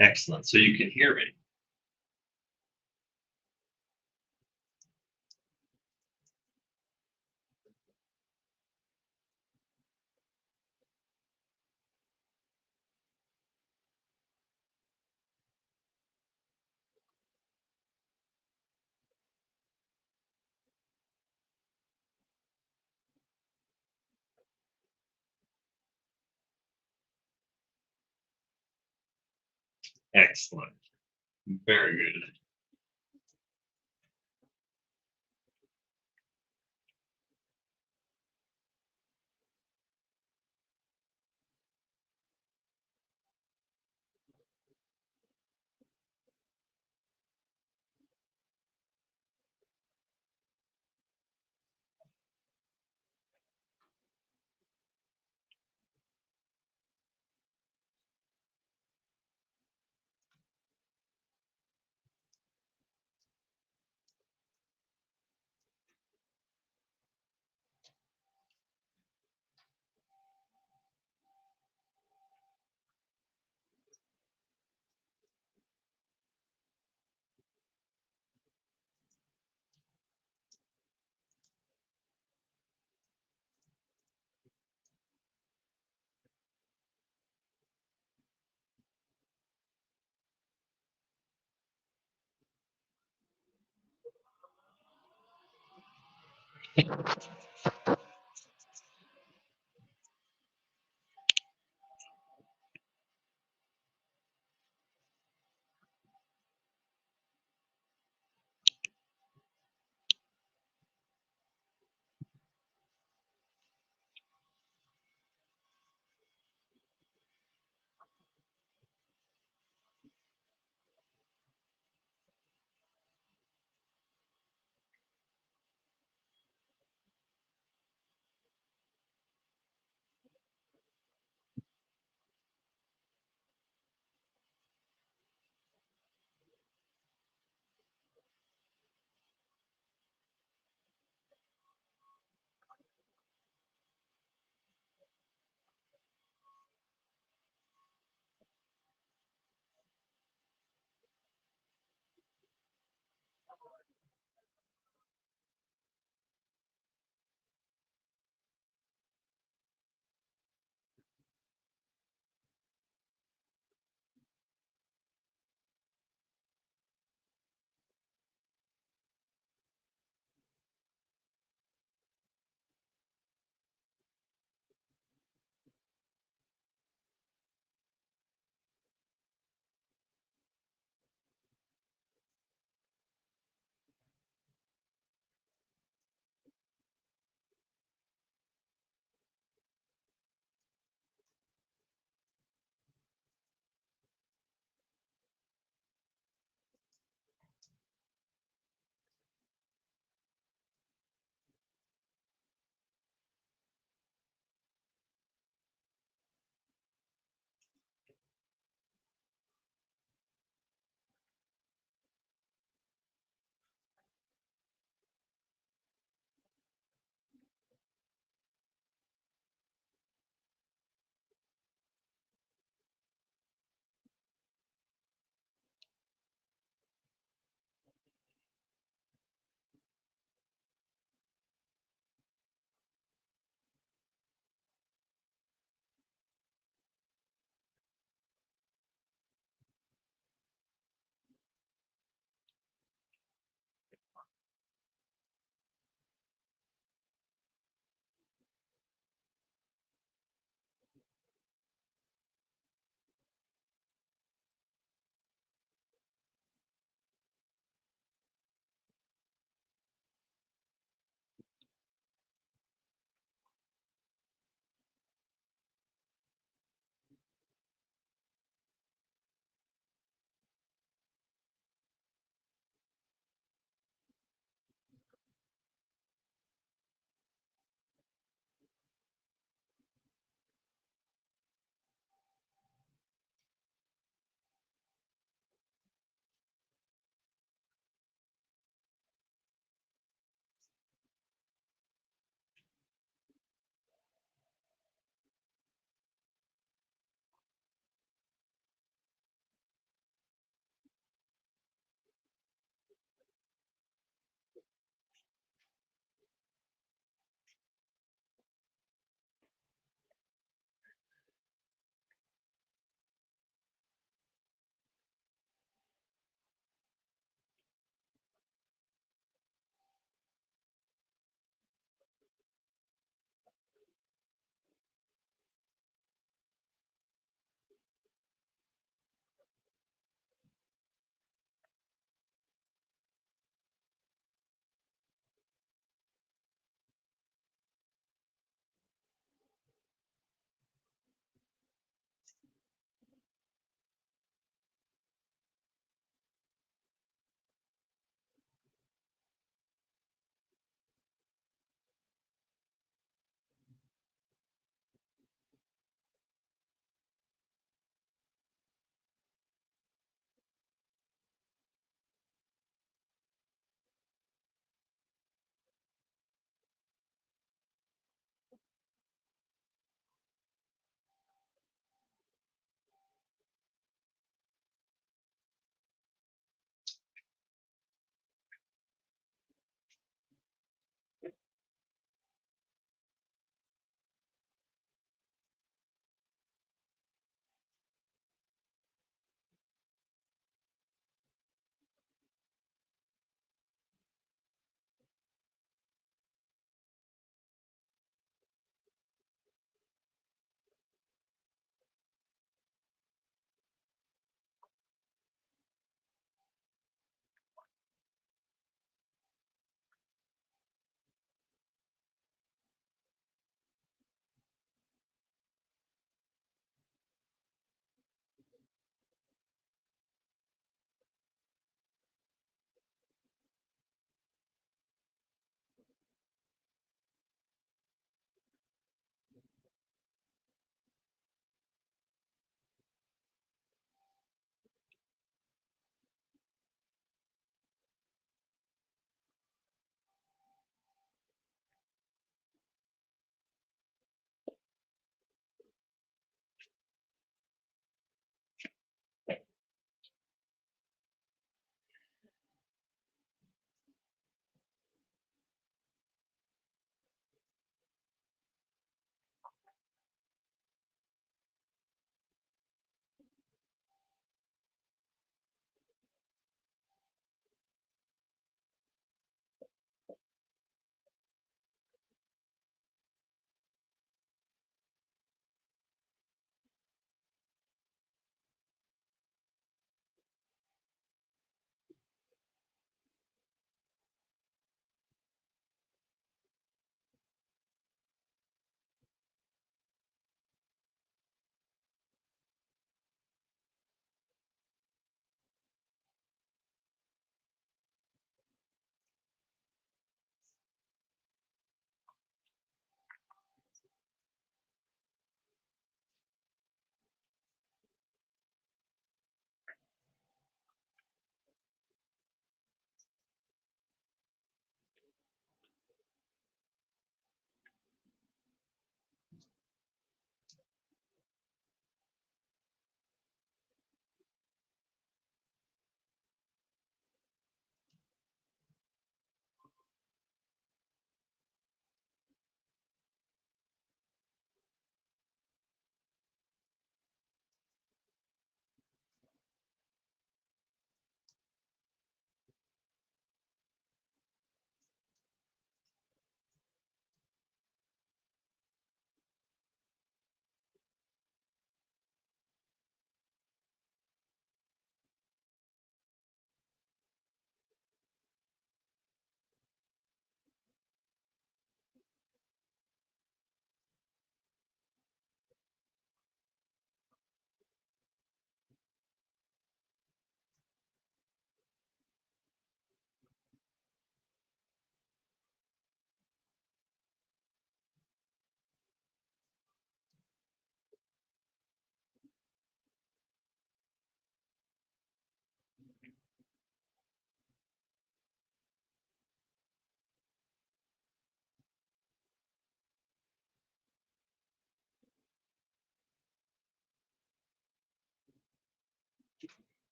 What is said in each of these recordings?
Excellent. So you can hear me. Excellent. Very good.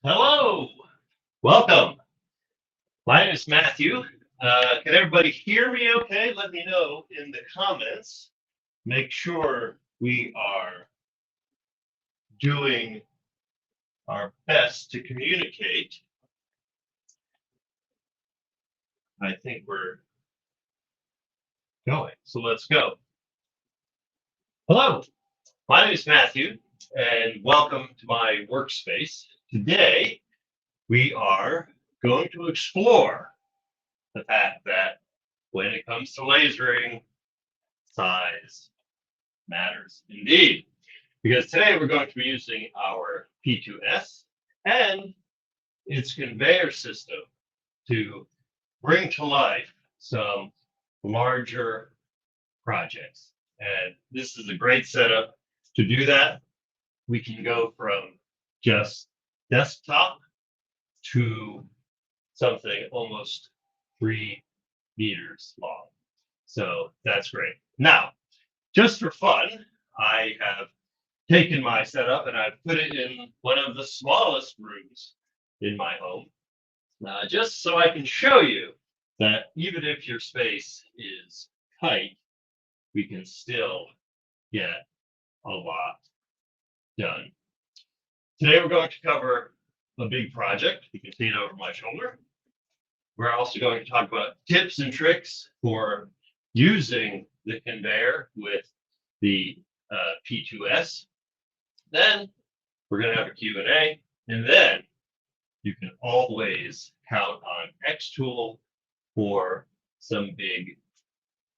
Hello, welcome. My name is Matthew. Can everybody hear me okay? Let me know in the comments. Make sure we are doing our best to communicate. I think we're going, so let's go. Hello, my name is Matthew, and welcome to my workspace. Today, we are going to explore the fact that when it comes to lasering, size matters indeed. Because today we're going to be using our P2S and its conveyor system to bring to life some larger projects. And this is a great setup to do that. We can go from just desktop to something almost 3 meters long. So that's great. Now, just for fun, I have taken my setup and I've put it in one of the smallest rooms in my home, just so I can show you that even if your space is tight, we can still get a lot done. Today we're going to cover a big project. You can see it over my shoulder. We're also going to talk about tips and tricks for using the conveyor with the P2S. Then we're going to have a Q&A, and then you can always count on xTool for some big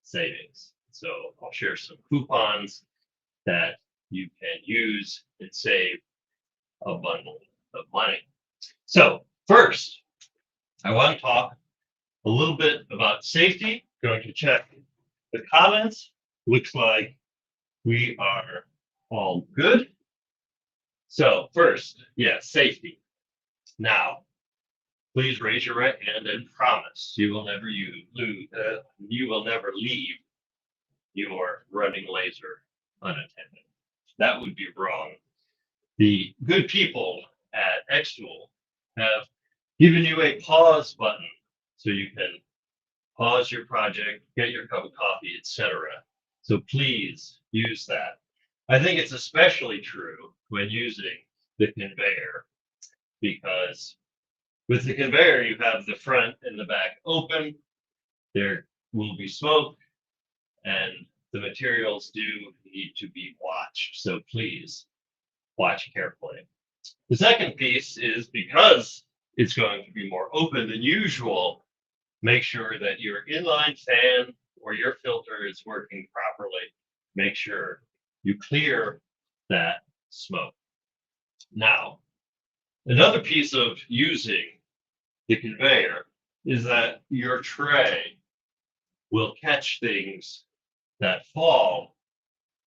savings. So I'll share some coupons that you can use and save a bundle of money. So first, I want to talk a little bit about safety. Going to check the comments. Looks like we are all good. So first, safety. Now, please raise your right hand and promise you will never leave your running laser unattended. That would be wrong. The good people at xTool have given you a pause button so you can pause your project, get your cup of coffee, etc. So please use that. I think it's especially true when using the conveyor, because with the conveyor, you have the front and the back open. There will be smoke, and the materials do need to be watched. So please watch carefully. The second piece is, because it's going to be more open than usual, make sure that your inline fan or your filter is working properly. Make sure you clear that smoke. Now, another piece of using the conveyor is that your tray will catch things that fall,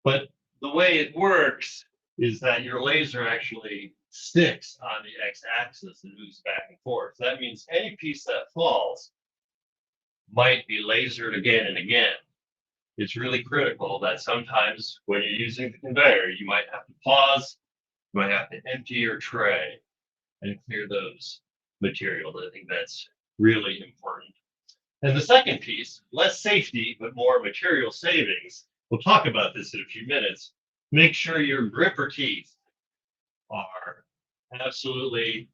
but the way it works is that your laser actually sticks on the x-axis and moves back and forth. So that means any piece that falls might be lasered again and again. It's really critical that sometimes when you're using the conveyor, you might have to pause, you might have to empty your tray and clear those materials. I think that's really important. And the second piece, less safety, but more material savings. We'll talk about this in a few minutes. Make sure your gripper teeth are absolutely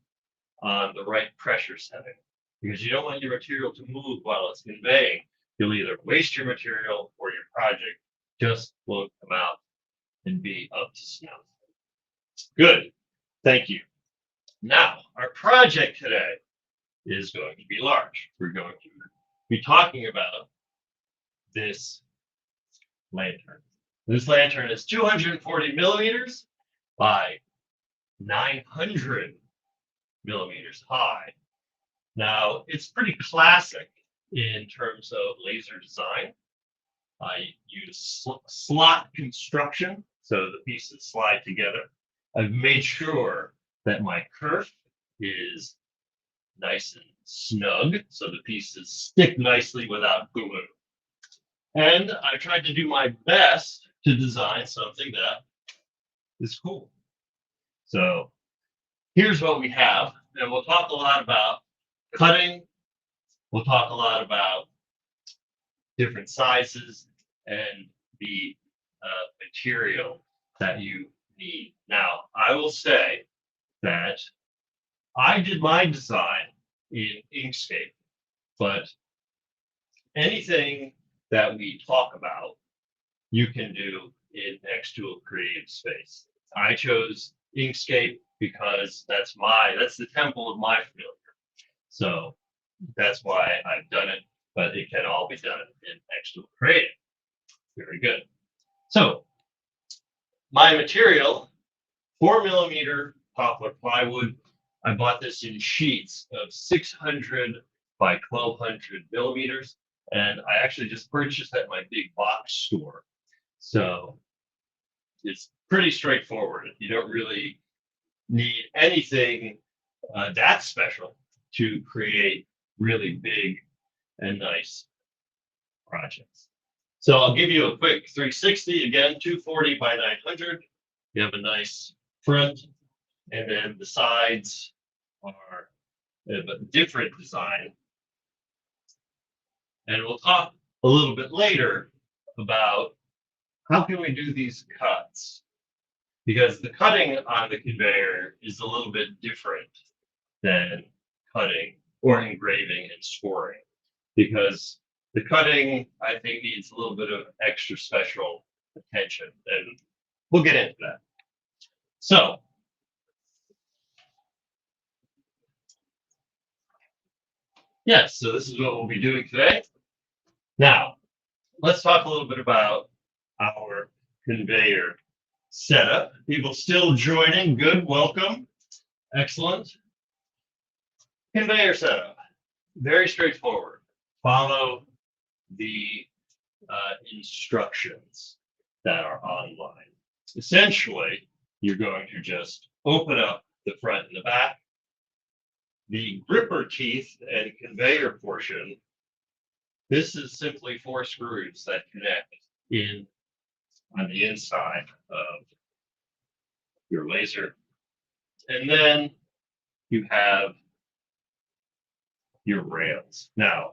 on the right pressure setting, because you don't want your material to move while it's conveying. You'll either waste your material or your project just won't come out and be up to snuff. Good, thank you. Now, our project today is going to be large. We're going to be talking about this lantern. This lantern is 240 millimeters by 900 millimeters high. Now, it's pretty classic in terms of laser design. I use slot construction, so the pieces slide together. I've made sure that my kerf is nice and snug, so the pieces stick nicely without glue. And I tried to do my best to design something that is cool. So here's what we have. And we'll talk a lot about cutting. We'll talk a lot about different sizes and the material that you need. Now, I will say that I did my design in Inkscape, but anything that we talk about, you can do in xTool Creative Space. I chose Inkscape because that's the temple of my familiar. So that's why I've done it, but it can all be done in xTool Creative. Very good. So my material, 4mm poplar plywood. I bought this in sheets of 600 by 1200 millimeters, and I actually just purchased at my big box store. So it's pretty straightforward. You don't really need anything that special to create really big and nice projects. So I'll give you a quick 360, again, 240 by 900. You have a nice front, and then the sides are a different design. And we'll talk a little bit later about how can we do these cuts, because the cutting on the conveyor is a little bit different than cutting or engraving and scoring, because the cutting, I think, needs a little bit of extra special attention, and we'll get into that. So yes, so this is what we'll be doing today. Now, let's talk a little bit about our conveyor setup. People still joining, good, welcome, excellent. Conveyor setup, very straightforward. Follow the instructions that are online. Essentially, you're going to just open up the front and the back. The gripper teeth and conveyor portion, this is simply 4 screws that connect in on the inside of your laser. And then you have your rails. Now,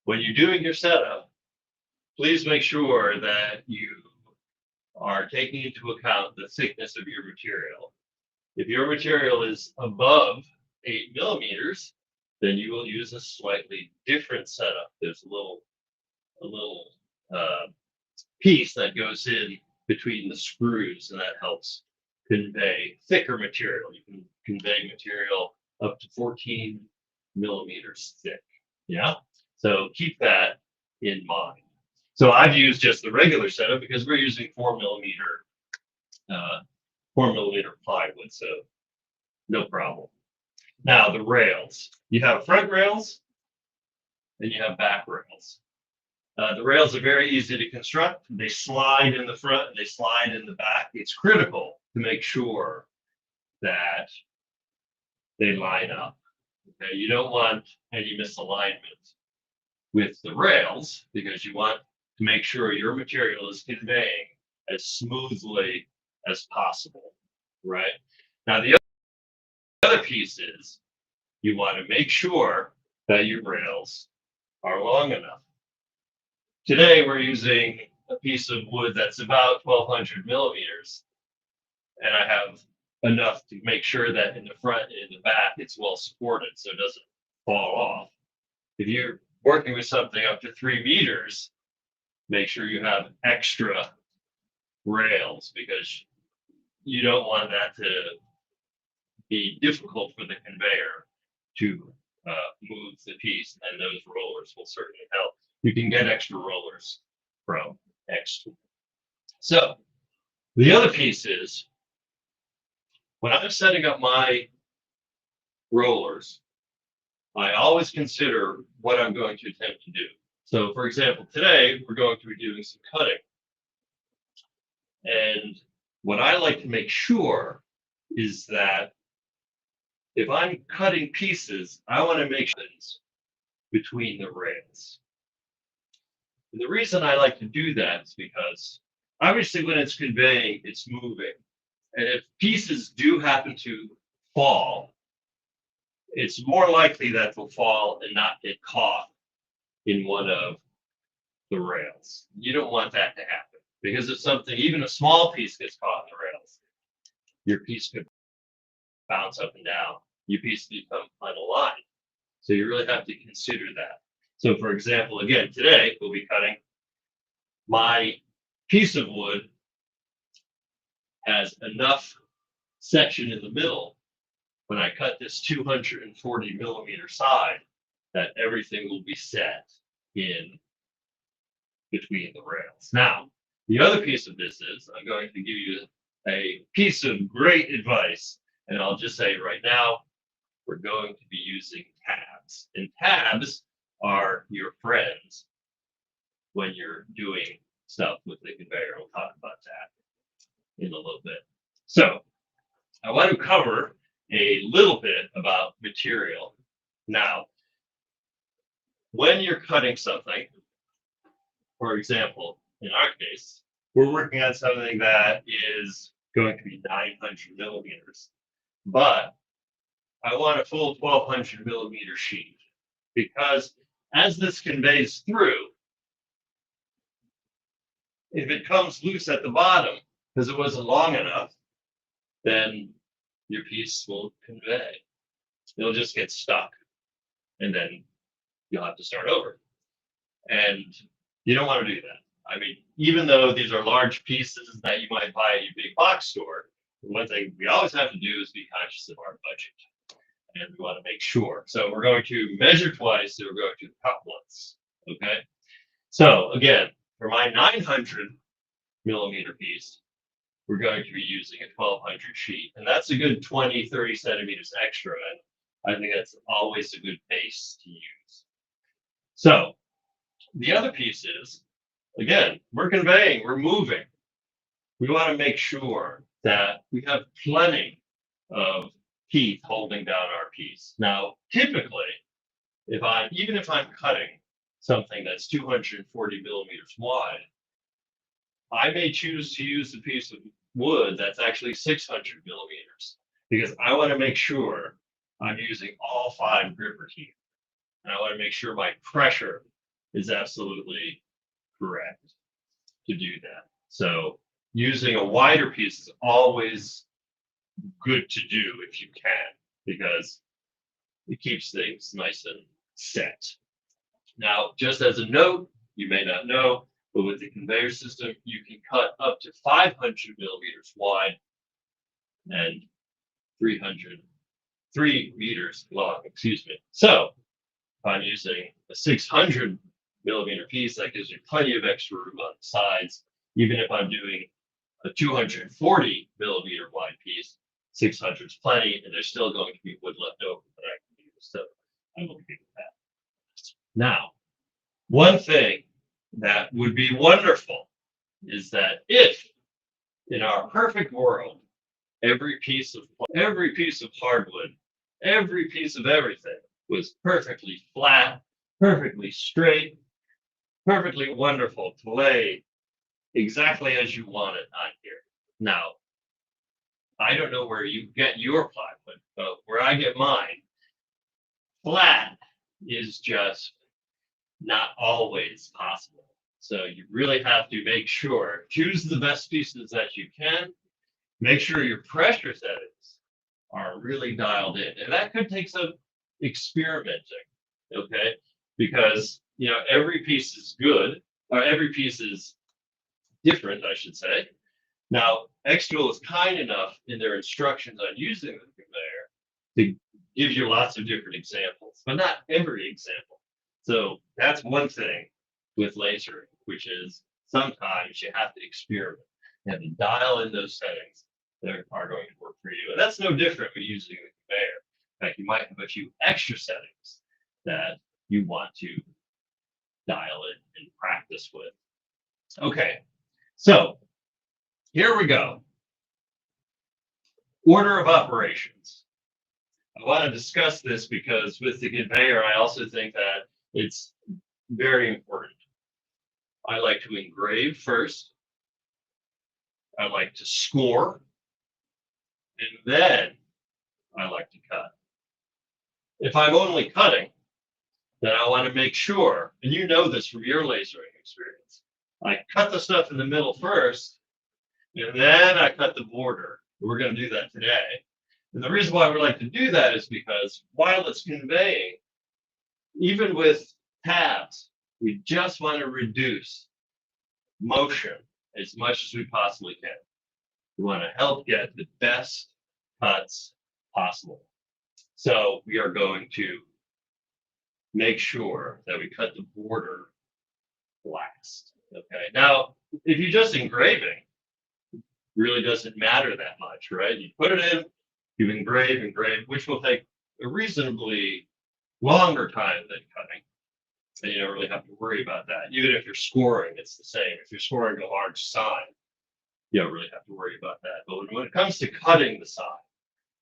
when you're doing your setup, please make sure that you are taking into account the thickness of your material. If your material is above 8 millimeters, then you will use a slightly different setup. There's a little piece that goes in between the screws, and that helps convey thicker material. You can convey material up to 14 millimeters thick. Yeah. So keep that in mind. So I've used just the regular setup because we're using 4mm plywood, so no problem. Now the rails. You have front rails and you have back rails. The rails are very easy to construct. They slide in the front and they slide in the back. It's critical to make sure that they line up. Okay? You don't want any misalignment with the rails because you want to make sure your material is conveying as smoothly as possible, right? Now, the other piece is you want to make sure that your rails are long enough. Today, we're using a piece of wood that's about 1200 millimeters, and I have enough to make sure that in the front and in the back, it's well supported so it doesn't fall off. If you're working with something up to 3 meters, make sure you have extra rails because you don't want that to be difficult for the conveyor to move the piece, and those rollers will certainly help. You can get extra rollers from xTool. So the other piece is when I'm setting up my rollers, I always consider what I'm going to attempt to do. So for example, today we're going to be doing some cutting. And what I like to make sure is that if I'm cutting pieces, I want to make sure between the rails. And the reason I like to do that is because obviously when it's conveying, it's moving. And if pieces do happen to fall, it's more likely that they'll fall and not get caught in one of the rails. You don't want that to happen, because if something, even a small piece, gets caught in the rails, your piece could bounce up and down. Your piece could become unaligned. So you really have to consider that. So for example, again, today we'll be cutting. My piece of wood has enough section in the middle when I cut this 240 millimeter side that everything will be set in between the rails. Now, the other piece of this is I'm going to give you a piece of great advice, and I'll just say right now, we're going to be using tabs. And tabs are your friends when you're doing stuff with the conveyor. We'll talk about that in a little bit. So I want to cover a little bit about material. Now, when you're cutting something, for example, in our case, we're working on something that is going to be 900 millimeters, but I want a full 1200 millimeter sheet, because as this conveys through, if it comes loose at the bottom because it wasn't long enough, then your piece won't convey. It'll just get stuck, and then you'll have to start over. And you don't want to do that. I mean, even though these are large pieces that you might buy at your big box store, one thing we always have to do is be conscious of our budget. And we want to make sure. So we're going to measure twice, and we're going to cut once. Okay. So again, for my 900 millimeter piece, we're going to be using a 1200 sheet. And that's a good 20, 30 centimeters extra. And I think that's always a good base to use. So the other piece is, again, we're conveying, we're moving. We want to make sure that we have plenty of teeth holding down our piece. Now, typically, even if I'm cutting something that's 240 millimeters wide, I may choose to use a piece of wood that's actually 600 millimeters, because I want to make sure I'm using all 5 gripper teeth. And I want to make sure my pressure is absolutely correct to do that. So using a wider piece is always good to do if you can, because it keeps things nice and set. Now, just as a note, you may not know, but with the conveyor system, you can cut up to 500 millimeters wide and 3 meters long, excuse me. So if I'm using a 600 millimeter piece, that gives me plenty of extra room on the sides. Even if I'm doing a 240 millimeter wide piece, 600 is plenty, and there's still going to be wood left over that I can use. So I'm okay with that. Now, one thing that would be wonderful is that if, in our perfect world, every piece of hardwood, every piece of everything was perfectly flat, perfectly straight, perfectly wonderful to lay exactly as you want it on here. Now, I don't know where you get your plywood, but where I get mine, flat is just not always possible. So you really have to make sure, choose the best pieces that you can, make sure your pressure settings are really dialed in. And that could take some experimenting, okay? Because, every piece is good, or every piece is different, I should say. Now, xTool is kind enough in their instructions on using the conveyor to give you lots of different examples, but not every example. So that's one thing with lasering, which is sometimes you have to experiment. You have to dial in those settings that are going to work for you. And that's no different with using the conveyor. In fact, you might have a few extra settings that you want to dial in and practice with. Okay, so here we go. Order of operations. I want to discuss this because with the conveyor, I also think that it's very important. I like to engrave first. I like to score. and then I like to cut. If I'm only cutting, then I want to make sure, and you know this from your lasering experience, I cut the stuff in the middle first, and then I cut the border. We're going to do that today. And the reason why we like to do that is because while it's conveying, even with tabs, we just want to reduce motion as much as we possibly can. We want to help get the best cuts possible. So we are going to make sure that we cut the border last. Okay. Now, if you're just engraving, it really doesn't matter that much, right? You put it in, you engrave, which will take a reasonably longer time than cutting. And you don't really have to worry about that. Even if you're scoring, it's the same. If you're scoring a large sign, you don't really have to worry about that. But when it comes to cutting the sign,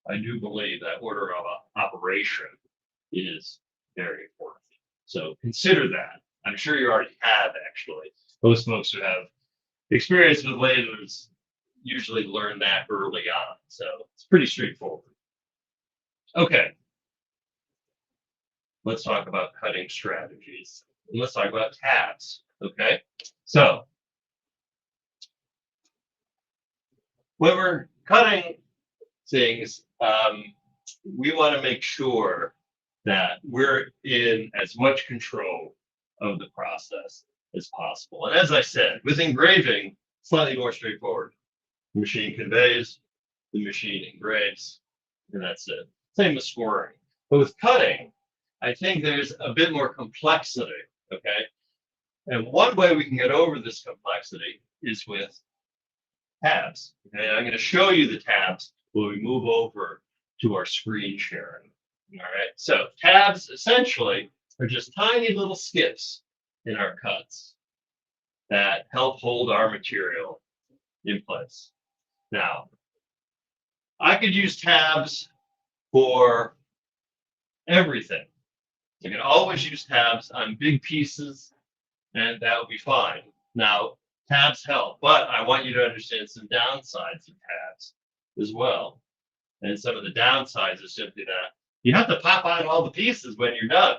I do believe that order of operation is very important. So consider that. I'm sure you already have, actually. Most folks who have experience with lasers usually learn that early on. So it's pretty straightforward. Okay. Let's talk about cutting strategies. And let's talk about tabs. Okay. So when we're cutting things, we want to make sure that we're in as much control of the process as possible. And as I said, with engraving, slightly more straightforward. The machine conveys, the machine engraves, and that's it. Same with scoring. But with cutting, I think there's a bit more complexity, okay? And one way we can get over this complexity is with tabs. Okay, I'm going to show you the tabs when we move over to our screen sharing. All right, so tabs essentially are just tiny little skips in our cuts that help hold our material in place. Now, I could use tabs for everything. You can always use tabs on big pieces, and that would be fine. Now, tabs help, but I want you to understand some downsides of tabs as well. And some of the downsides is simply that you have to pop out all the pieces when you're done.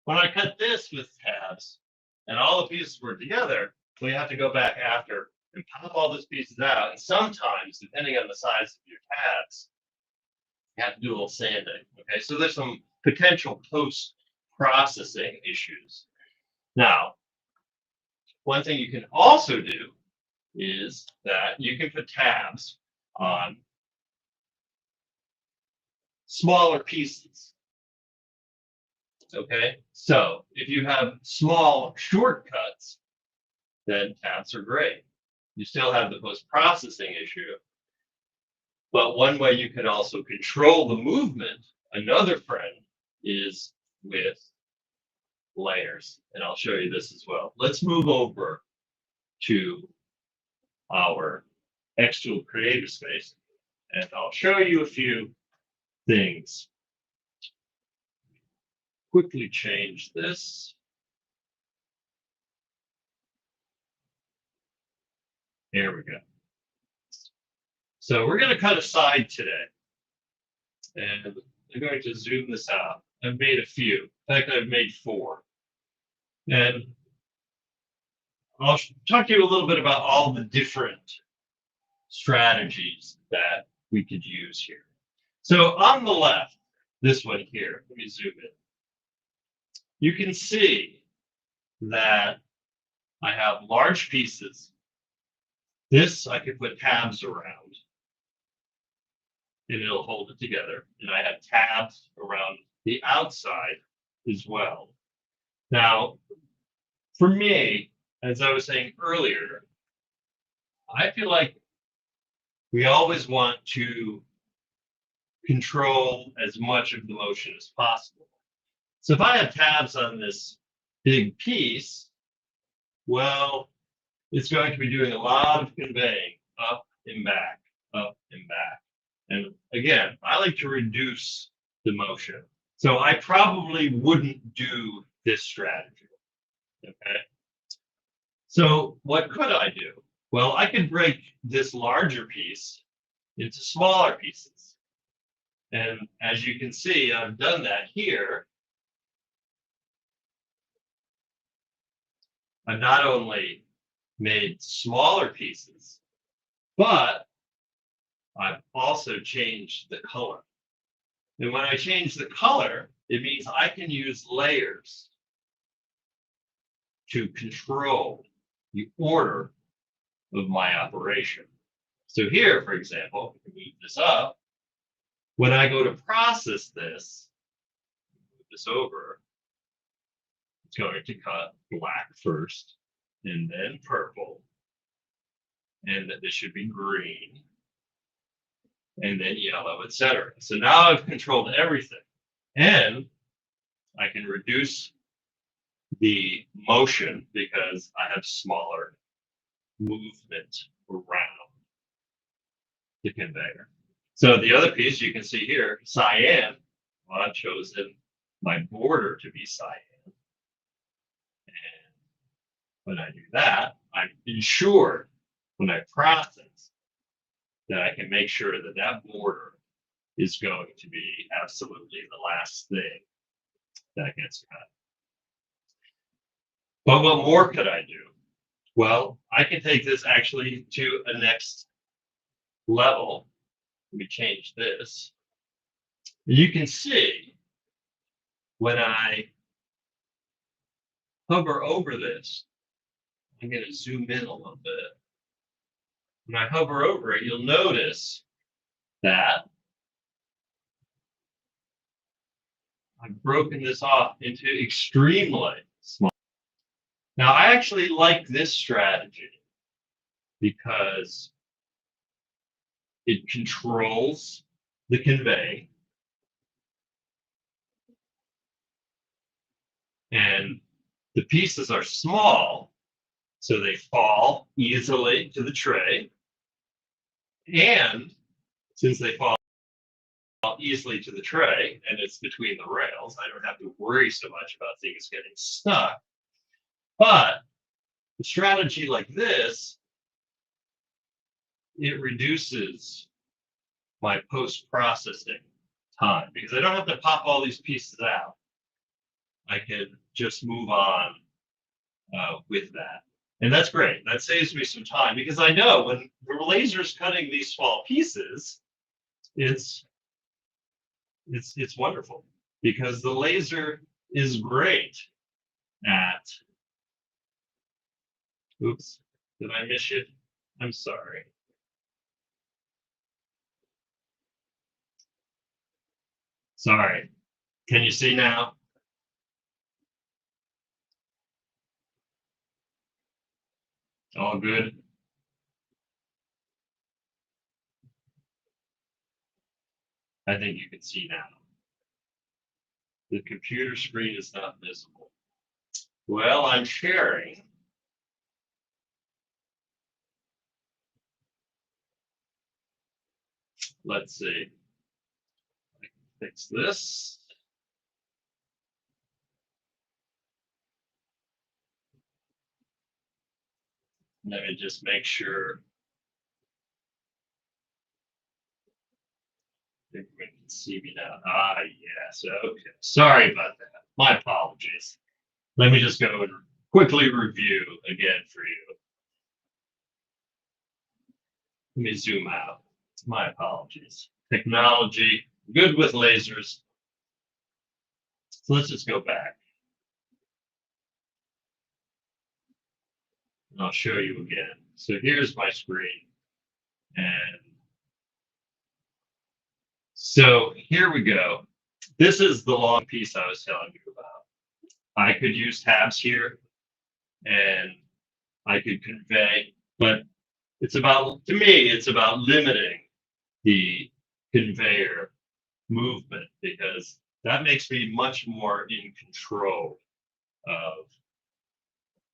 When I cut this with tabs and all the pieces were together, we have to go back after and pop all those pieces out. And sometimes, depending on the size of your tabs, you have to do a little sanding. Okay, so there's some potential post-processing issues. Now, one thing you can also do is that you can put tabs on smaller pieces. Okay, so if you have small shortcuts, then tabs are great. You still have the post-processing issue. But one way you can also control the movement, another friend, is with layers. And I'll show you this as well. Let's move over to our xTool creative space, and I'll show you a few things. Quickly change this. There we go. So we're going to cut a side today. And I'm going to zoom this out. I've made a few. In fact, I've made 4. And I'll talk to you a little bit about all the different strategies that we could use here. So on the left, this one here, let me zoom in. You can see that I have large pieces. This I could put tabs around, and it'll hold it together. And I have tabs around the outside as well. Now, for me, as I was saying earlier, I feel like we always want to control as much of the motion as possible. So if I have tabs on this big piece, well, it's going to be doing a lot of conveying up and back, up and back. And again, I like to reduce the motion. So I probably wouldn't do this strategy. Okay. So what could I do? Well, I could break this larger piece into smaller pieces. And as you can see, I've done that here. I've not only made smaller pieces, but I've also changed the color. And when I change the color, it means I can use layers to control the order of my operation. So here, for example, if we move this up, when I go to process this, move this over, it's going to cut black first, and then purple, and this should be green, and then yellow, etc. So now I've controlled everything, and I can reduce the motion because I have smaller movement around the conveyor. So the other piece you can see here, cyan, well, I've chosen my border to be cyan. And when I do that, I'm ensured when I process that I can make sure that that border is going to be absolutely the last thing that gets cut. But what more could I do? Well, I can take this actually to a next level. Let me change this. You can see when I hover over this, I'm going to zoom in a little bit. When I hover over it, you'll notice that I've broken this off into extremely small. Now, I actually like this strategy because it controls the convey, and the pieces are small, so they fall easily to the tray. And since they fall easily to the tray and it's between the rails, I don't have to worry so much about things getting stuck. But a strategy like this, it reduces my post-processing time because I don't have to pop all these pieces out. I can just move on with that. And that's great. That saves me some time because I know when the laser's cutting these small pieces, it's wonderful because the laser is great at, oops, did I miss it? I'm sorry. Sorry. Can you see now? All good? I think you can see now. The computer screen is not visible. Well, I'm sharing. Let's see. I can fix this. Let me just make sure everyone can see me now. Ah, yes. Okay. Sorry about that. My apologies. Let me just go and quickly review again for you. Let me zoom out. My apologies. Technology, good with lasers. So let's just go back. And I'll show you again. So here's my screen. And so here we go. This is the long piece I was telling you about. I could use tabs here and I could convey, but it's about, to me, it's about limiting the conveyor movement because that makes me much more in control of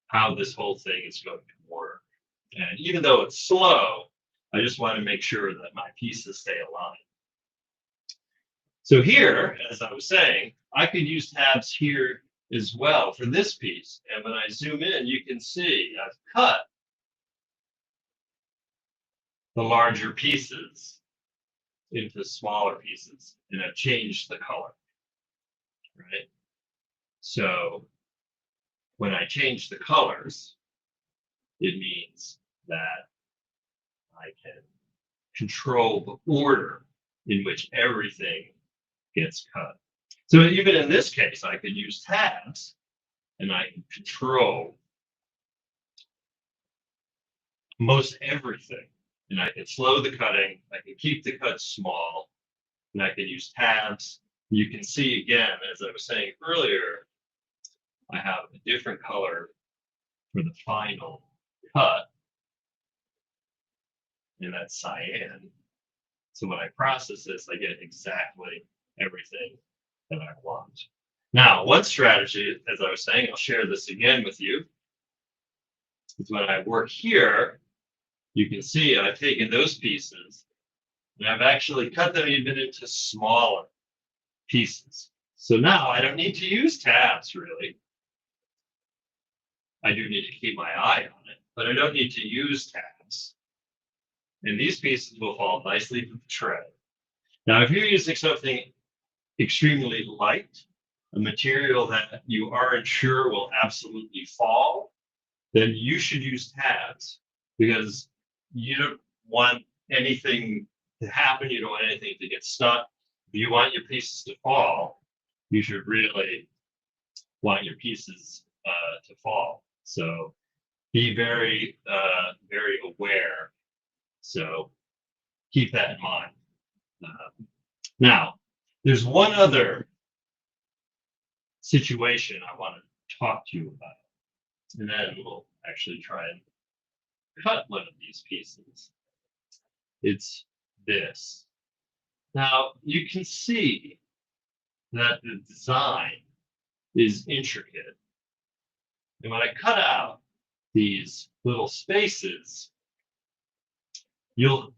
how this whole thing is going to work. And even though it's slow, I just want to make sure that my pieces stay aligned. So here, as I was saying, I could use tabs here as well for this piece. And when I zoom in, you can see I've cut the larger pieces into smaller pieces, and I've changed the color, right? So when I change the colors, it means that I can control the order in which everything gets cut. So even in this case, I could use tabs and I can control most everything. And I can slow the cutting, I can keep the cuts small, and I can use tabs. You can see again, as I was saying earlier, I have a different color for the final cut, and that's cyan. So when I process this, I get exactly everything that I want. Now, one strategy, as I was saying, I'll share this again with you, is when I work here, you can see I've taken those pieces and I've actually cut them even into smaller pieces. So now I don't need to use tabs really. I do need to keep my eye on it, but I don't need to use tabs. And these pieces will fall nicely to the tray. Now, if you're using something extremely light, a material that you aren't sure will absolutely fall, then you should use tabs because you don't want anything to happen. You don't want anything to get stuck. If you want your pieces to fall, you should really want your pieces to fall. So be very, very aware. So keep that in mind. Now, there's one other situation I want to talk to you about, and then we'll actually try and cut one of these pieces. It's this. Now, you can see that the design is intricate. And when I cut out these little spaces, you'll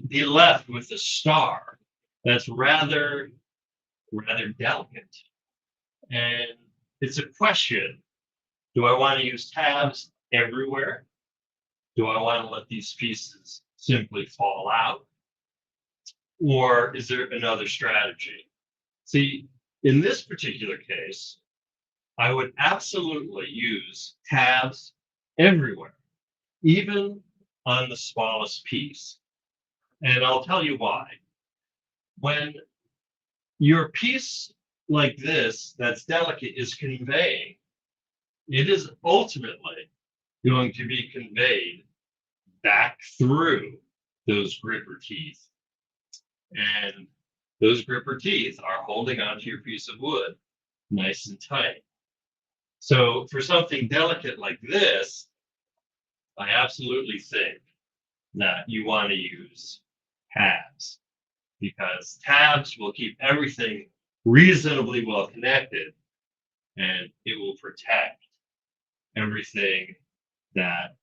be left with a star that's rather delicate. And it's a question, do I want to use tabs everywhere? Do I want to let these pieces simply fall out? Or is there another strategy? See, in this particular case, I would absolutely use tabs everywhere, even on the smallest piece. And I'll tell you why. When your piece like this, that's delicate, is conveying, it is ultimately going to be conveyed back through those gripper teeth. And those gripper teeth are holding onto your piece of wood nice and tight. So for something delicate like this, I absolutely think that you want to use tabs because tabs will keep everything reasonably well connected and it will protect everything that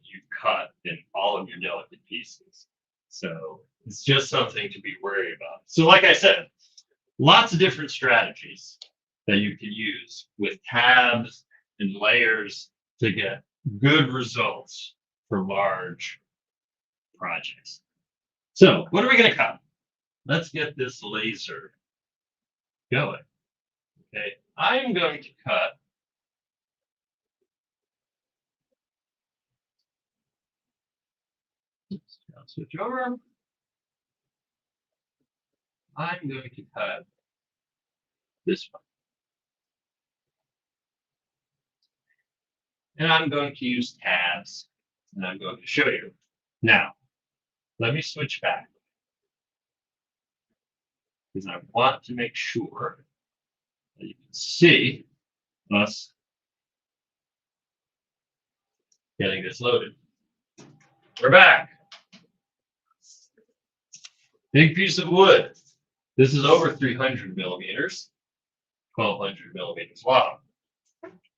you cut in all of your delicate pieces. So it's just something to be wary about. So like I said, lots of different strategies that you can use with tabs and layers to get good results for large projects. So what are we going to cut? Let's get this laser going. Okay, I'm going to cut I'll switch over. I'm going to cut this one. And I'm going to use tabs, and I'm going to show you. Now, let me switch back. Because I want to make sure that you can see us getting this loaded. We're back. Big piece of wood. This is over 300 millimeters, 1200 millimeters long.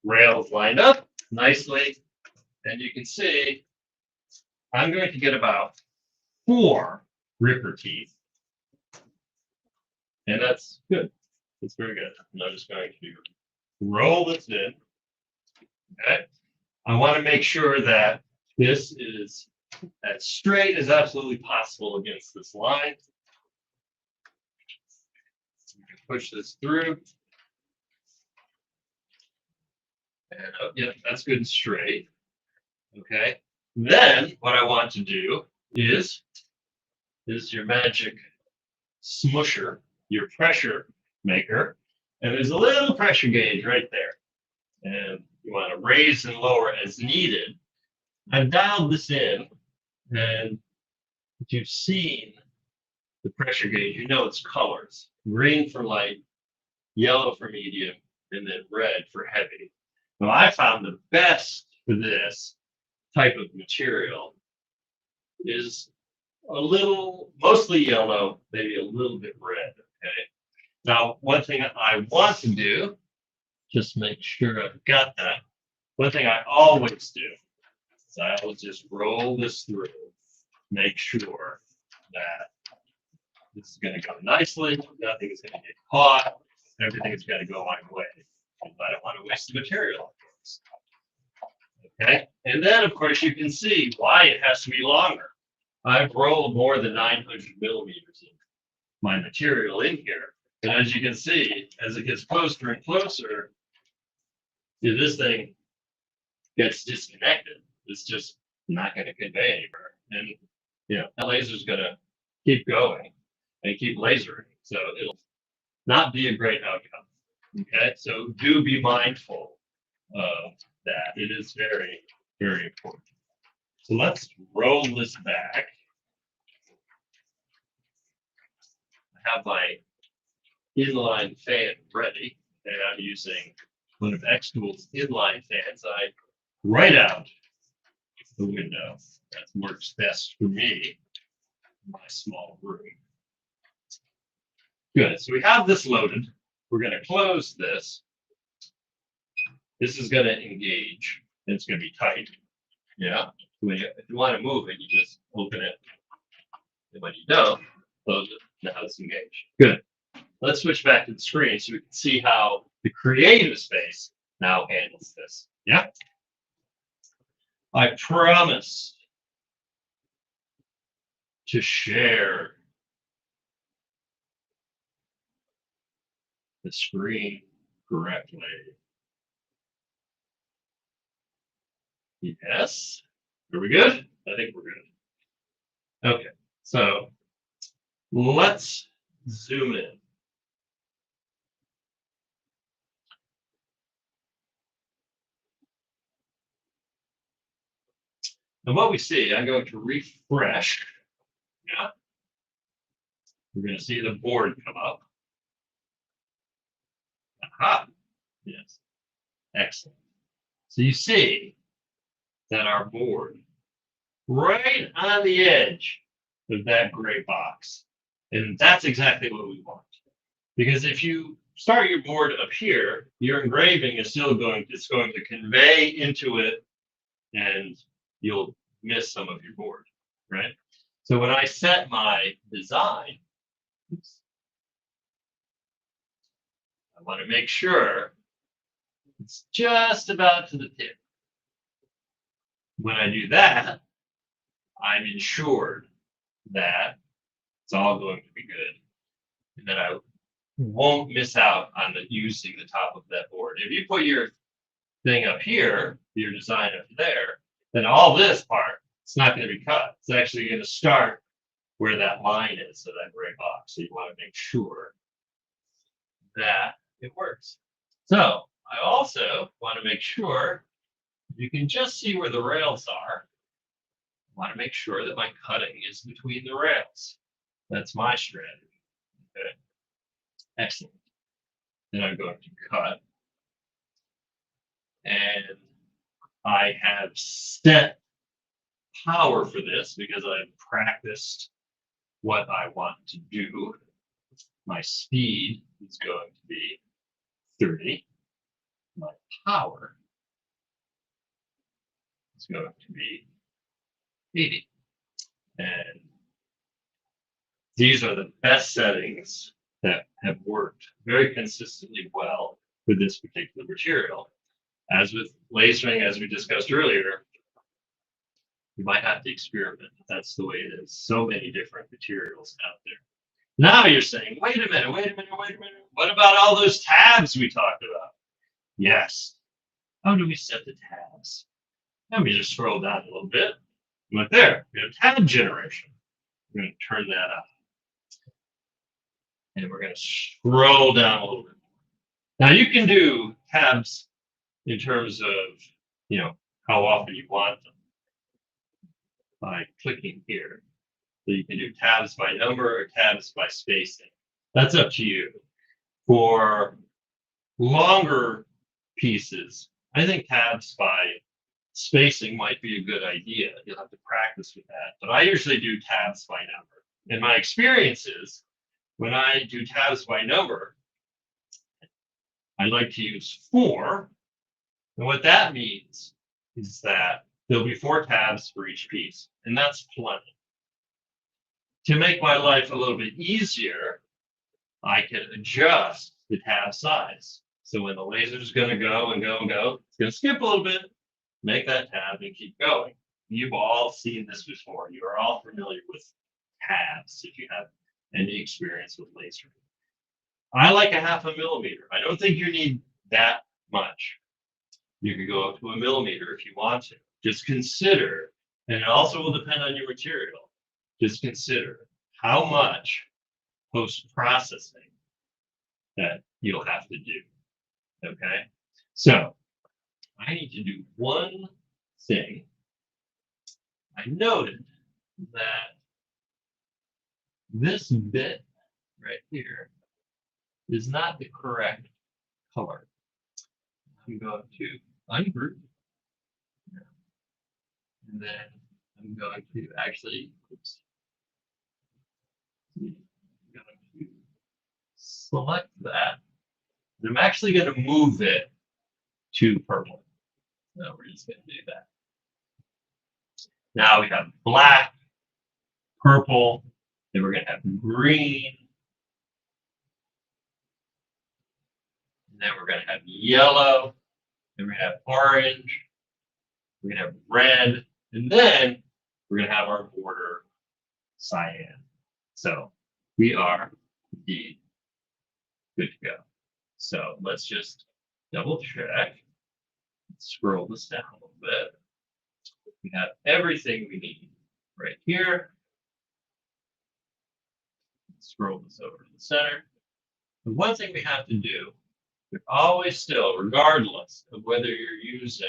Rails lined up nicely, and you can see I'm going to get about 4 gripper teeth, and that's good. That's very good. And I'm just going to roll this in. Okay. I want to make sure that this is as straight as absolutely possible against this line. You can push this through. And yeah, that's good and straight. Okay. Then what I want to do is your magic smusher, your pressure maker. And there's a little pressure gauge right there. And you want to raise and lower as needed. I've dialed this in, and if you've seen the pressure gauge, you know it's colors. Green for light, yellow for medium, and then red for heavy. Now, I found the best for this type of material is a little, mostly yellow, maybe a little bit red, okay? Now, one thing I want to do, just make sure I've got that. One thing I always do is I always just roll this through, make sure that this is going to go nicely, nothing is going to get caught, everything's got to go my way. I don't want to waste the material. Okay, and then of course you can see why it has to be longer. I've rolled more than 900 millimeters of my material in here. And as you can see, as it gets closer and closer, this thing gets disconnected. It's just not going to convey anywhere. And that laser is going to keep going and keep lasering. So it'll not be a great outcome. Okay, so do be mindful of that. It is very, very important. So let's roll this back. I have my inline fan ready, and I'm using one of xTool's inline fans. I right out the window. That works best for me in my small room. Good. So we have this loaded. We're going to close this. This is going to engage. And it's going to be tight. Yeah. If you want to move it, you just open it. And when you don't, close it. Now it's engaged. Good. Let's switch back to the screen so we can see how the creative space now handles this. Yeah. I promise to share the screen correctly. Yes. Are we good? I think we're good. Okay. So let's zoom in. And what we see, I'm going to refresh. Yeah. We're going to see the board come up. Aha. Yes. Excellent. So you see that our board right on the edge of that gray box. And that's exactly what we want. Because if you start your board up here, your engraving is still going to convey into it, and you'll miss some of your board, right? So when I set my design, I want to make sure it's just about to the tip. When I do that, I'm ensured that it's all going to be good, and that I won't miss out on using the top of that board. If you put your thing up here, your design up there, then all this part, it's not going to be cut. It's actually going to start where that line is, so that gray box. So you want to make sure that it works. So I also want to make sure you can just see where the rails are. I want to make sure that my cutting is between the rails. That's my strategy. Okay. Excellent. Then I'm going to cut. And I have set power for this because I've practiced what I want to do. My speed is going to be 30. My power is going to be 80. And these are the best settings that have worked very consistently well with this particular material. As with lasering, as we discussed earlier, You might have to experiment. That's the way it is. So many different materials out there. Now you're saying, wait a minute. What about all those tabs we talked about? Yes. How do we set the tabs? Let me just scroll down a little bit. Look there. We have tab generation. We're going to turn that up. And we're going to scroll down a little bit. Now you can do tabs in terms of, how often you want them by clicking here. So you can do tabs by number or tabs by spacing. That's up to you. For longer pieces, I think tabs by spacing might be a good idea. You'll have to practice with that. But I usually do tabs by number. And my experience is when I do tabs by number, I like to use 4. And what that means is that there'll be 4 tabs for each piece. And that's plenty. To make my life a little bit easier, I can adjust the tab size. So when the laser is going to go and go and go, it's going to skip a little bit, make that tab and keep going. You've all seen this before. You are all familiar with tabs if you have any experience with lasering. I like 0.5 millimeter. I don't think you need that much. You can go up to 1 millimeter if you want to. Just consider, and it also will depend on your material. Just consider how much post-processing that you'll have to do. Okay? So I need to do one thing. I noted that this bit right here is not the correct color. I'm going to ungroup. And then I'm going to actually, I'm going to select that. And I'm actually going to move it to purple. So we're just going to do that. Now we have black, purple, then we're going to have green, and then we're going to have yellow, then we're going to have orange, we're going to have red, and then we're going to have our border cyan. So we are indeed good to go. So let's just double check. Scroll this down a little bit. We have everything we need right here. Scroll this over to the center. The one thing we have to do, we're always still, regardless of whether you're using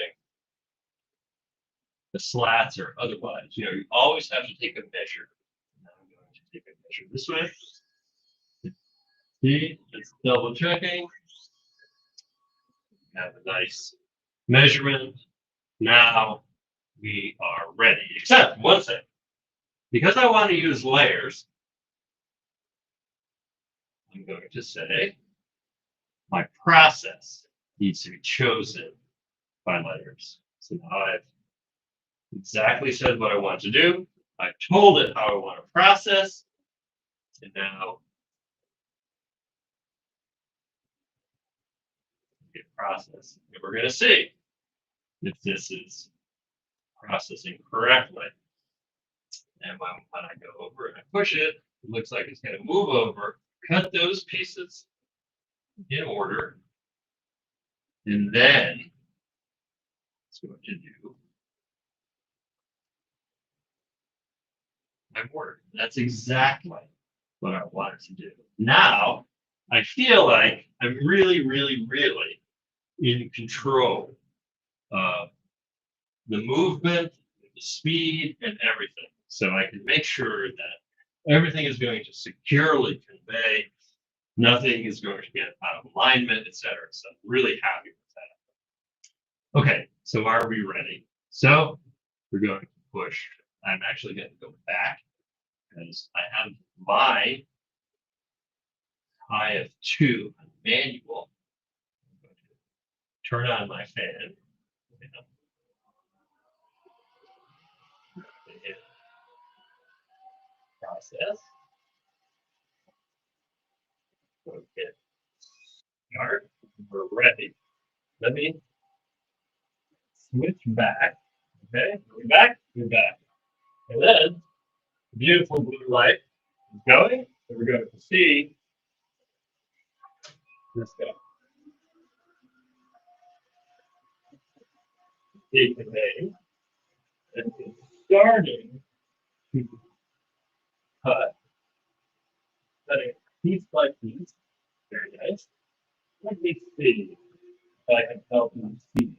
the slats or otherwise, you always have to take a measure. Now I'm going to take a measure this way. See, it's double checking. Have a nice measurement. Now we are ready, except one thing. Because I want to use layers, I'm going to say my process needs to be chosen by layers. So now I've exactly said what I want to do. I've told it how I want to process. And now get process. And we're going to see if this is processing correctly. And when I go over and I push it, it looks like it's going to move over, cut those pieces in order, and then it's going to do my border. That's exactly what I wanted to do. Now, I feel like I'm really, really, really in control of the movement, the speed, and everything. So I can make sure that everything is going to securely convey. Nothing is going to get out of alignment, etc. So I'm really happy with that. Okay, so are we ready? So we're going to push. I'm actually going to go back because I have my IF2 manual. I'm going to turn on my fan. Process. Okay. Start. We're ready. Let me switch back. Okay, we're back. You're back. And then the beautiful blue light is going, and we're going to see this guy. Take the name and it's starting to cut, cutting piece by piece. Very nice. Let me see if I can help you see.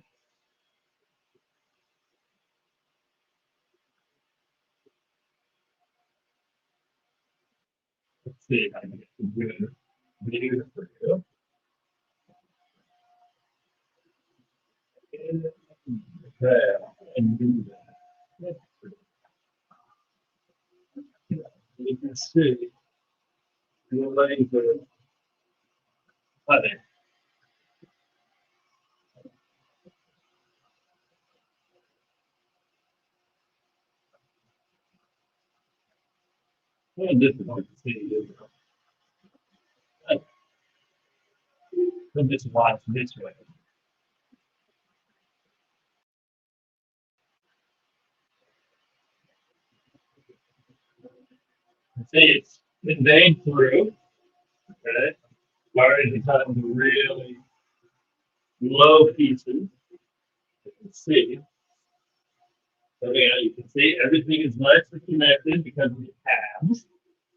Let's see if I can get some good video for you. Okay, and do that. You can see the laser cutting. And this is what you see. So just watch this way. See, it's conveyed through. Okay, starting to cut into really low pieces. You can see. So yeah, you can see everything is nicely connected because of the tabs.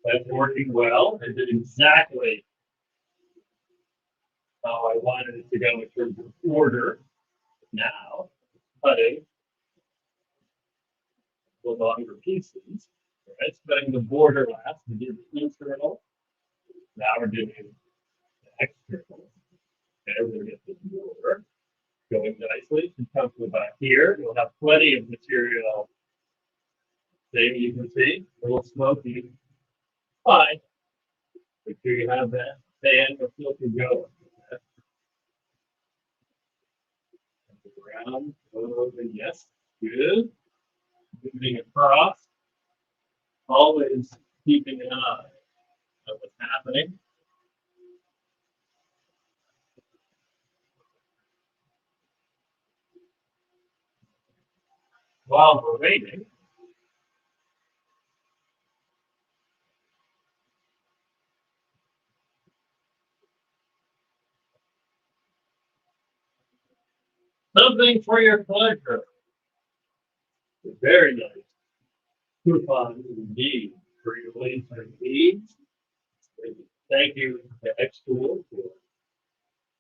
That's working well. I did exactly how I wanted it to go in terms of order. Now, cutting the longer pieces. Right, cutting the border last. We did the internal. Now we're doing the external. Okay, we're going to get this border going nicely. And come to about here. You'll have plenty of material. Same you can see. A little smoky. Fine. Make sure you have that fan or filter going. Around, over, yes, good. Moving across, always keeping an eye on what's happening. While we're waiting, something for your pleasure. Very nice. Coupon indeed for your laser needs. Thank you to xTool for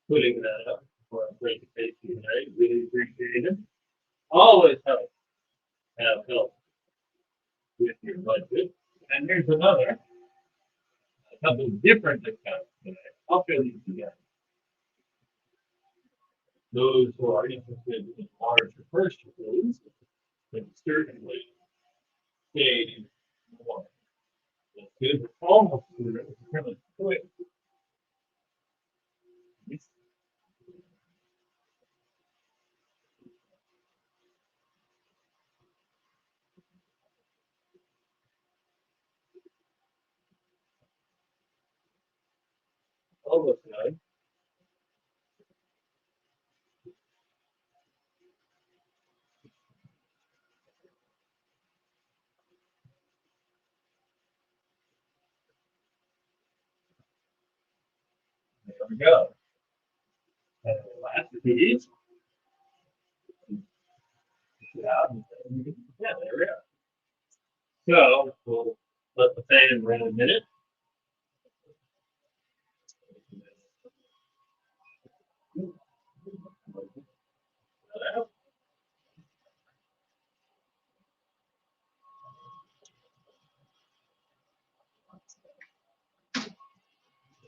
putting that up for our presentation today. Really appreciate it. Always have help with your budget. And here's another, a couple of different accounts today. I'll show these together. Those who are interested in larger purchases can certainly save more. It's good. It's almost through. It's really quick. Almost done. There we go. And the last piece. Yeah, there we go. So we'll let the fan run a minute.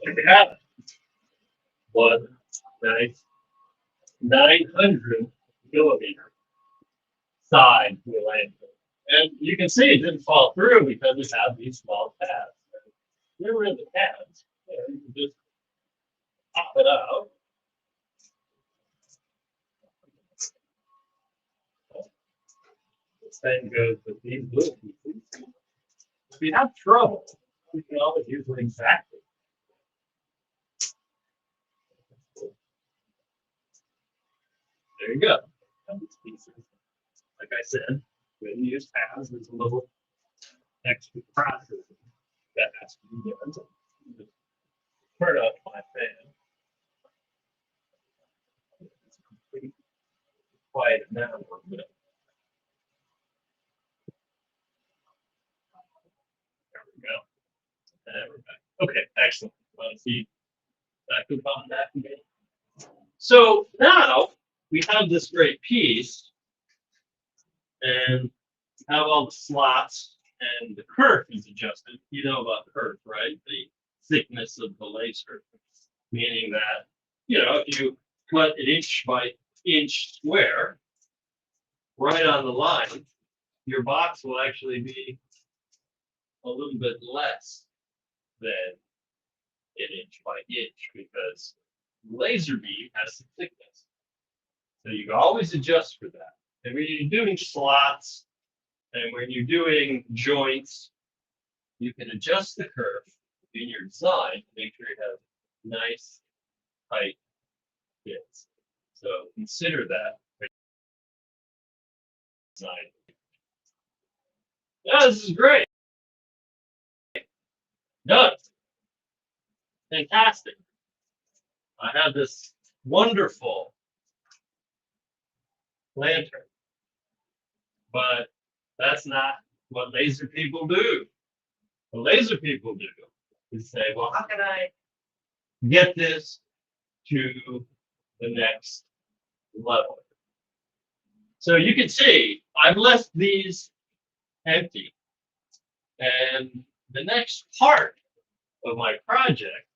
There we have it. One nice 900 millimeter side to the landing. And you can see it didn't fall through because it has these small tabs. They're really tabs. You can just pop it out. The same goes with these little pieces. If you have trouble, you can always use it exactly. There you go. These pieces, like I said, when you use tabs, there's a little extra process that has to be done. So just turn up my fan. It's completely quiet it down a little bit. There we go. And we're back. Okay, excellent. Want to see back up on that again? So now we have this great piece and have all the slots and the kerf is adjusted. You know about kerf, right? The thickness of the laser, meaning that, you know, if you cut an inch by inch square right on the line, your box will actually be a little bit less than an inch by inch because laser beam has some thickness. So you can always adjust for that. And when you're doing slots and when you're doing joints, you can adjust the curve in your design to make sure you have nice, tight fits. So consider that design. Yeah, this is great. Done. Fantastic. I have this wonderful lantern, but that's not what laser people do. What laser people do is say, well, how can I get this to the next level? So you can see I've left these empty. And the next part of my project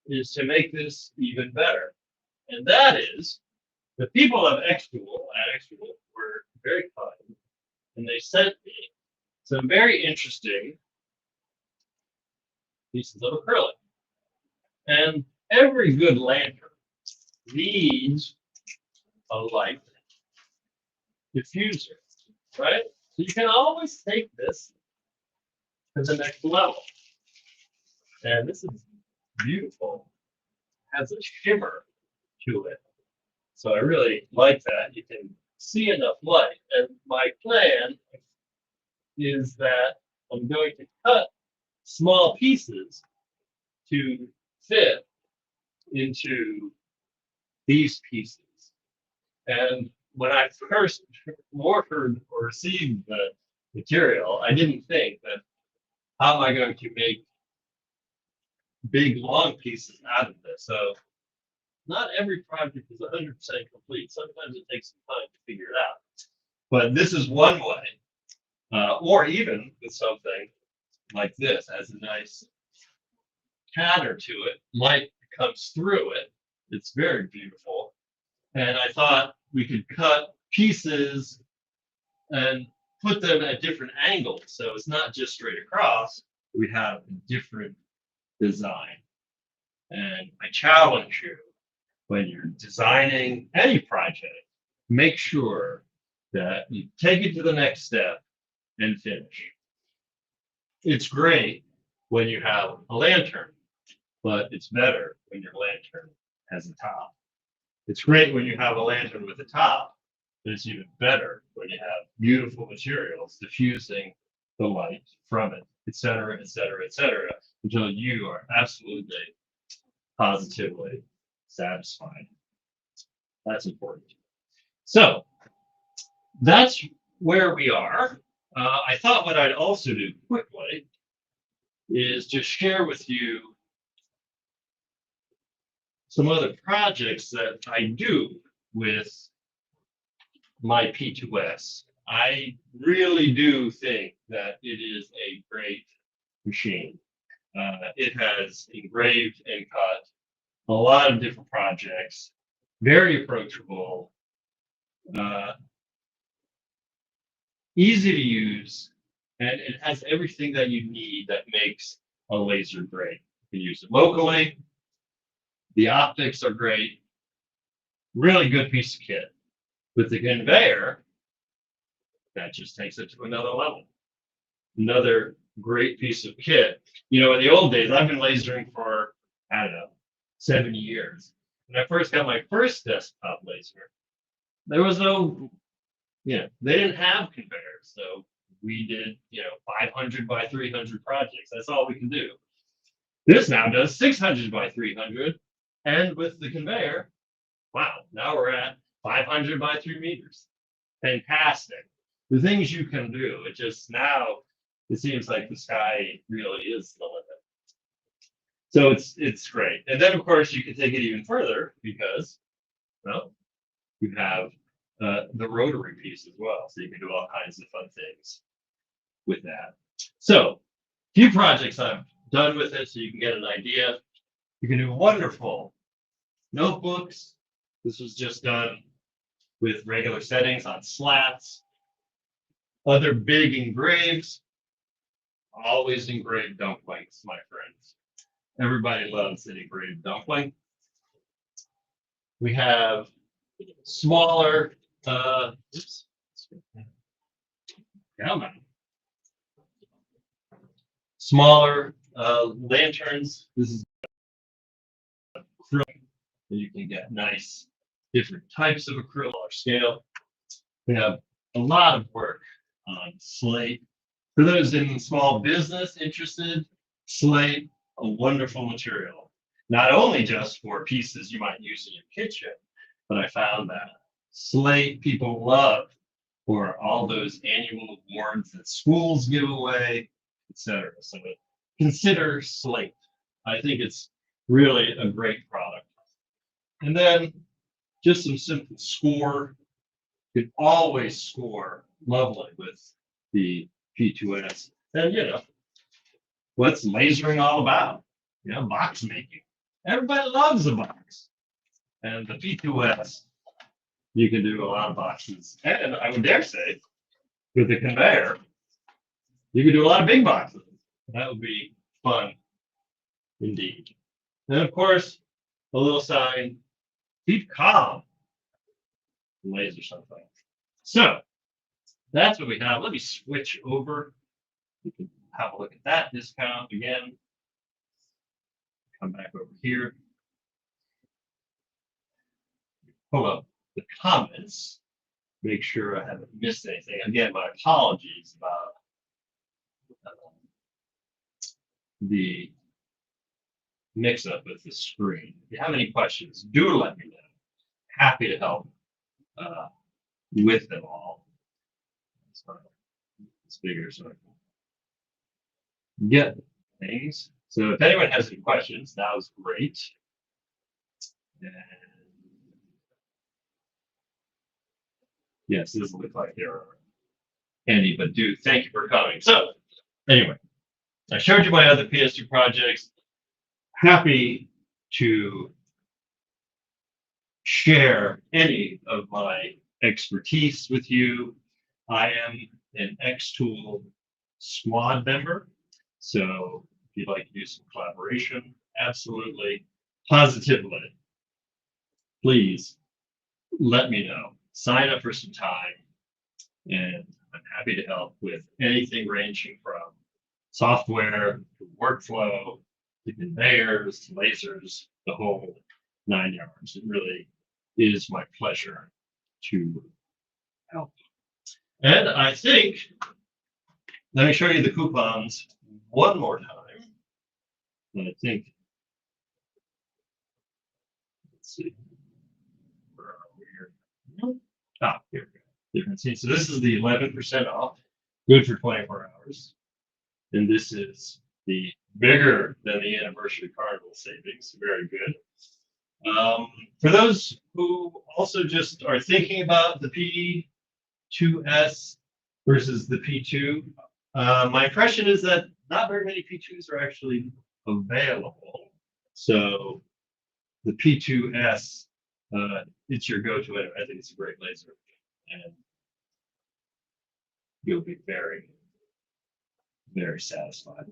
is to make this even better. And that is the people of xTool at xTool were very kind, and they sent me some very interesting pieces of acrylic. And every good lantern needs a light diffuser, right? So you can always take this to the next level. And this is beautiful. It has a shimmer to it. So I really like that. You can see enough light. And my plan is that I'm going to cut small pieces to fit into these pieces. And when I first ordered or received the material, I didn't think that how am I going to make big long pieces out of this? So not every project is 100% complete. Sometimes it takes some time to figure it out. But this is one way, or even with something like this, has a nice pattern to it. Light comes through it. It's very beautiful. And I thought we could cut pieces and put them at different angles. So it's not just straight across. We have a different design. And I challenge you, when you're designing any project, make sure that you take it to the next step and finish. It's great when you have a lantern, but it's better when your lantern has a top. It's great when you have a lantern with a top, but it's even better when you have beautiful materials diffusing the light from it, et cetera, until you are absolutely, positively satisfied. That's important. So that's where we are. I thought what I'd also do quickly is just share with you some other projects that I do with my P2S. I really do think that it is a great machine. It has engraved and cut a lot of different projects, very approachable, easy to use, and it has everything that you need that makes a laser great. You can use it locally. The optics are great. Really good piece of kit. With the conveyor, that just takes it to another level. Another great piece of kit. You know, in the old days, I've been lasering for, I don't know, 70 years. When I first got my first desktop laser, there was no they didn't have conveyors, so we did 500 by 300 projects. That's all we can do. This now does 600 by 300, and with the conveyor, wow, now we're at 500 by 3 meters. Fantastic. The things you can do, it seems like the sky really is the limit. So it's great. And then of course you can take it even further because, well, you have the rotary piece as well. So you can do all kinds of fun things with that. So a few projects I've done with it so you can get an idea. You can do wonderful notebooks. This was just done with regular settings on slats. Other big engraves, always engraved dumplings, my friends. Everybody loves an engraved dumpling. We have smaller, smaller lanterns. This is acrylic. You can get nice different types of acrylic scale. We have a lot of work on slate. For those in small business interested, slate, a wonderful material. Not only just for pieces you might use in your kitchen, but I found that slate people love for all those annual awards that schools give away, etc. So consider slate. I think it's really a great product. And then just some simple score. You can always score lovely with the P2S. And what's lasering all about? Box making. Everybody loves a box. And the P2S, you can do a lot of boxes. And I would dare say, with the conveyor, you can do a lot of big boxes. That would be fun indeed. And of course, a little sign, keep calm, laser something. So that's what we have. Let me switch over. You can have a look at that discount again. Come back over here. Pull up the comments. Make sure I haven't missed anything. Again, my apologies about the mix-up with the screen. If you have any questions, do let me know. Happy to help with them all. So it's bigger so I can get things. So if anyone has any questions, that was great. And yes, this looks like there are any, but thank you for coming. So anyway, I showed you my other PS2 projects. Happy to share any of my expertise with you. I am an xTool squad member. So if you'd like to do some collaboration, absolutely, positively, please let me know. Sign up for some time, and I'm happy to help with anything ranging from software to workflow to conveyors to lasers, the whole 9 yards. It really is my pleasure to help. And I think, let me show you the coupons one more time. And I think, let's see, where are we here? Ah, here we go. You can see, so this is the 11% off, good for 24 hours. And this is the bigger than the Anniversary Carnival savings, very good. For those who also just are thinking about the P2S versus the P2, my impression is that not very many P2s are actually available. So the P2S, it's your go-to. I think it's a great laser, and you'll be very, very satisfied.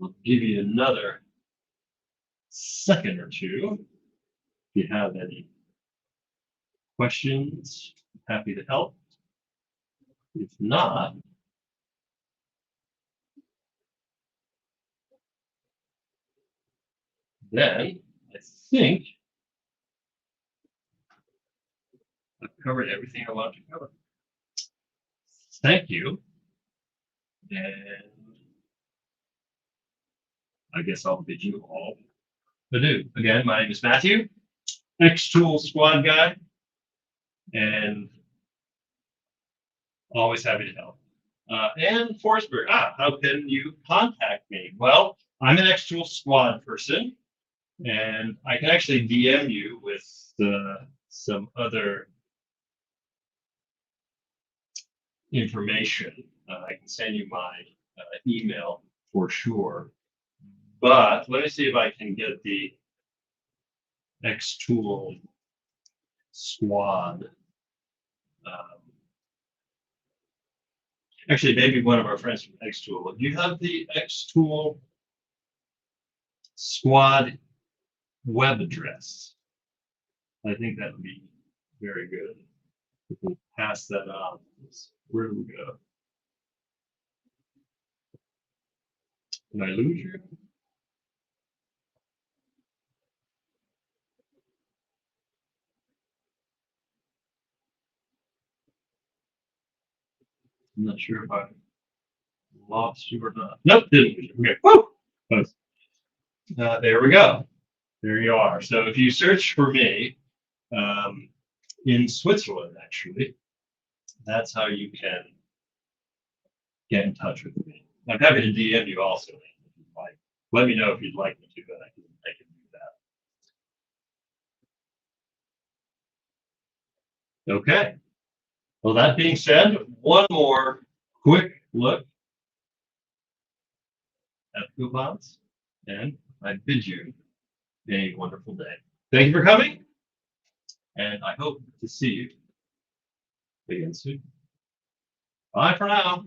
I'll give you another second or two. If you have any questions, happy to help. If not, then I think covered everything I wanted to cover. Thank you. And I guess I'll bid you all adieu. Again, my name is Matthew, xTool squad guy, and always happy to help. And Forsberg, how can you contact me? Well, I'm an xTool squad person, and I can actually DM you with some other information. I can send you my email for sure. But let me see if I can get the xTool squad. Actually, maybe one of our friends from xTool. Do you have the xTool squad web address? I think that would be very good. We can pass that on. Where do we go? Did I lose you? I'm not sure if I lost you or not. Nope, didn't lose you. Okay, woo! Close. There we go. There you are. So if you search for me in Switzerland, actually, that's how you can get in touch with me. I'm happy to DM you also. If you'd like. Let me know if you'd like me to, and I can do that. Okay. Well, that being said, one more quick look at coupons, and I bid you a wonderful day. Thank you for coming, and I hope to see you again soon. Bye for now.